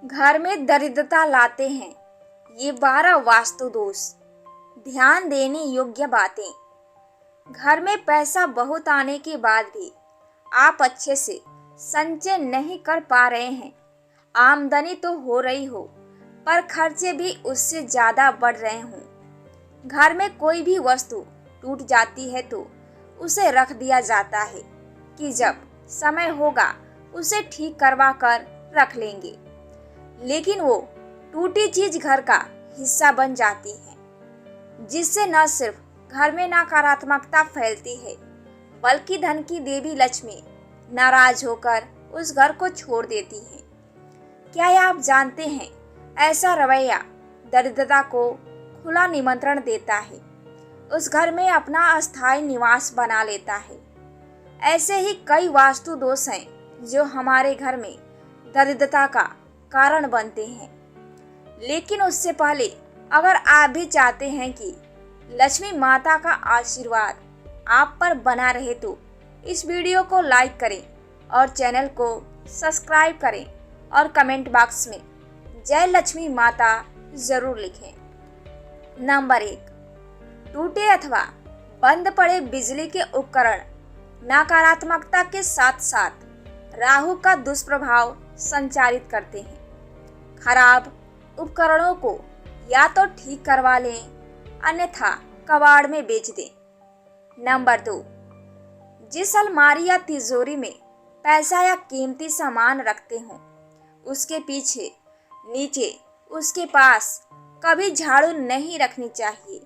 घर में दरिद्रता लाते हैं ये 12 वास्तु दोष। ध्यान देने योग्य बातें। घर में पैसा बहुत आने के बाद भी आप अच्छे से संचय नहीं कर पा रहे हैं। आमदनी तो हो रही हो पर खर्चे भी उससे ज़्यादा बढ़ रहे हों। घर में कोई भी वस्तु टूट जाती है तो उसे रख दिया जाता है कि जब समय होगा उसे ठीक करवा कर रख लेंगे, लेकिन वो टूटी चीज घर का हिस्सा बन जाती है, जिससे न सिर्फ घर में नकारात्मकता फैलती है बल्कि धन की देवी लक्ष्मी नाराज होकर उस घर को छोड़ देती है। क्या आप जानते हैं ऐसा रवैया दरिद्रता को खुला निमंत्रण देता है, उस घर में अपना अस्थायी निवास बना लेता है। ऐसे ही कई वास्तु दोष हैं जो हमारे घर में दरिद्रता का कारण बनते हैं। लेकिन उससे पहले अगर आप भी चाहते हैं कि लक्ष्मी माता का आशीर्वाद आप पर बना रहे तो इस वीडियो को लाइक करें और चैनल को सब्सक्राइब करें और कमेंट बॉक्स में जय लक्ष्मी माता जरूर लिखें। नंबर 1, टूटे अथवा बंद पड़े बिजली के उपकरण नकारात्मकता के साथ साथ राहु का दुष्प्रभाव संचारित करते हैं। खराब उपकरणों को या तो ठीक करवा लें अन्यथा कबाड़ में बेच दें। नंबर 2, जिस अलमारी या तिजोरी में पैसा या कीमती सामान रखते हो उसके पीछे नीचे उसके पास कभी झाड़ू नहीं रखनी चाहिए।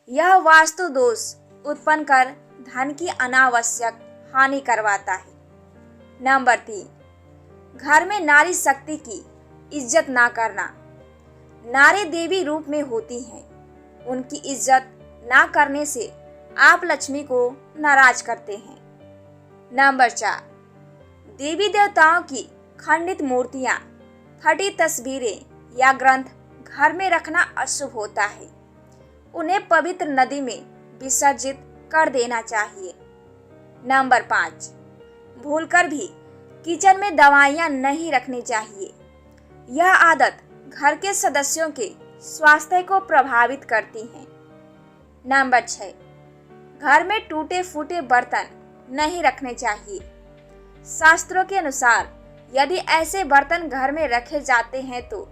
यह वास्तु दोष उत्पन्न कर धन की अनावश्यक हानि करवाता है। नंबर 3, घर में नारी शक्ति की इज्जत ना करना। नारी देवी रूप में होती हैं, उनकी इज्जत ना करने से आप लक्ष्मी को नाराज करते हैं। नंबर 4, देवी देवताओं की खंडित मूर्तियां, फटी तस्वीरें या ग्रंथ घर में रखना अशुभ होता है। उन्हें पवित्र नदी में विसर्जित कर देना चाहिए। नंबर 5, भूलकर भी किचन में दवाइयां नहीं रखनी चाहिए। यह आदत घर के सदस्यों के स्वास्थ्य को प्रभावित करती है। नंबर 6, घर में टूटे फूटे बर्तन नहीं रखने चाहिए। शास्त्रों के अनुसार यदि ऐसे बर्तन घर में रखे जाते हैं तो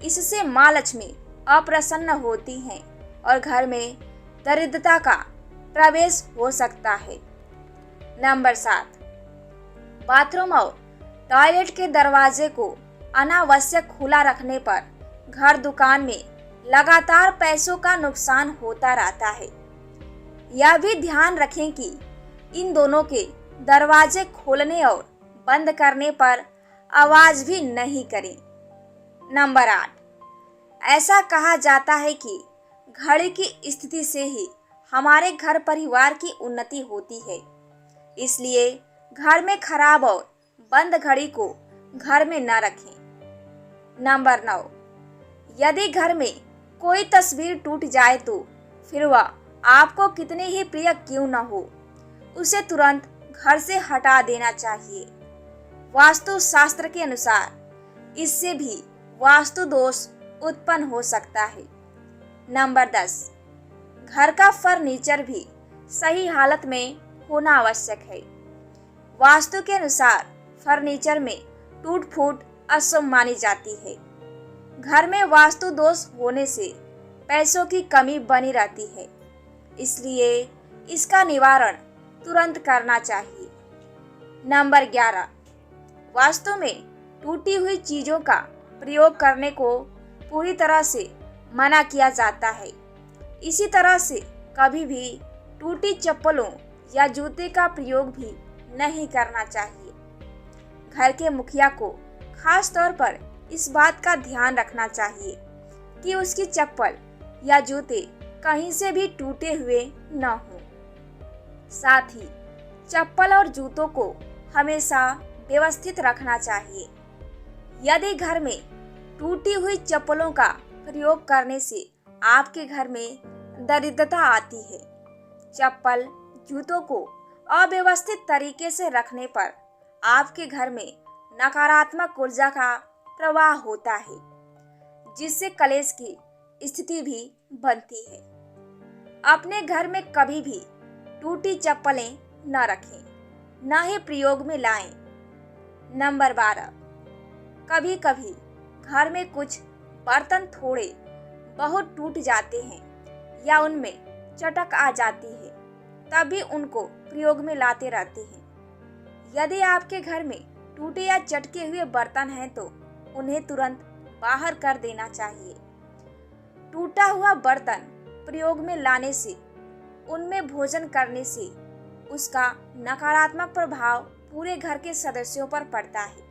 इससे माँ लक्ष्मी अप्रसन्न होती हैं और घर में दरिद्रता का प्रवेश हो सकता है। नंबर 7, बाथरूम और टॉयलेट के दरवाजे को अनावश्यक खुला रखने पर घर दुकान में लगातार पैसों का नुकसान होता रहता है। यह भी ध्यान रखें कि इन दोनों के दरवाजे खोलने और बंद करने पर आवाज भी नहीं करें। नंबर 8, ऐसा कहा जाता है कि घड़ी की स्थिति से ही हमारे घर परिवार की उन्नति होती है, इसलिए घर में खराब और बंद घड़ी को घर में न रखें। नंबर 9, यदि घर में कोई तस्वीर टूट जाए तो फिर वह आपको कितने ही प्रिय क्यों न हो उसे तुरंत घर से हटा देना चाहिए। वास्तु शास्त्र के अनुसार इससे भी वास्तु दोष उत्पन्न हो सकता है। नंबर 10, घर का फर्नीचर भी सही हालत में होना आवश्यक है। वास्तु के अनुसार फर्नीचर में टूट फूट अशुभ मानी जाती है। घर में वास्तु दोष होने से पैसों की कमी बनी रहती है, इसलिए इसका निवारण तुरंत करना चाहिए। नंबर 11, वास्तु में टूटी हुई चीजों का प्रयोग करने को पूरी तरह से मना किया जाता है। इसी तरह से कभी भी टूटी चप्पलों या जूते का प्रयोग भी नहीं करना चाहिए। घर के मुखिया को खास तौर पर इस बात का ध्यान रखना चाहिए कि उसकी चप्पल या जूते कहीं से भी टूटे हुए न हों। साथ ही चप्पल और जूतों को हमेशा व्यवस्थित रखना चाहिए। यदि घर में टूटी हुई चप्पलों का प्रयोग करने से आपके घर में दरिद्रता आती है। चप्पल जूतों को अव्यवस्थित तरीके से रखने पर आपके घर में नकारात्मक ऊर्जा का प्रवाह होता है, जिससे कलेश की स्थिति भी बनती है। अपने घर में कभी भी टूटी चप्पलें न रखें, न ही प्रयोग में लाएं। नंबर 12, कभी कभी घर में कुछ बर्तन थोड़े बहुत टूट जाते हैं या उनमें चटक आ जाती है, तभी उनको प्रयोग में लाते रहते हैं। यदि आपके घर में टूटे या चटके हुए बर्तन हैं तो उन्हें तुरंत बाहर कर देना चाहिए। टूटा हुआ बर्तन प्रयोग में लाने से, उनमें भोजन करने से उसका नकारात्मक प्रभाव पूरे घर के सदस्यों पर पड़ता है।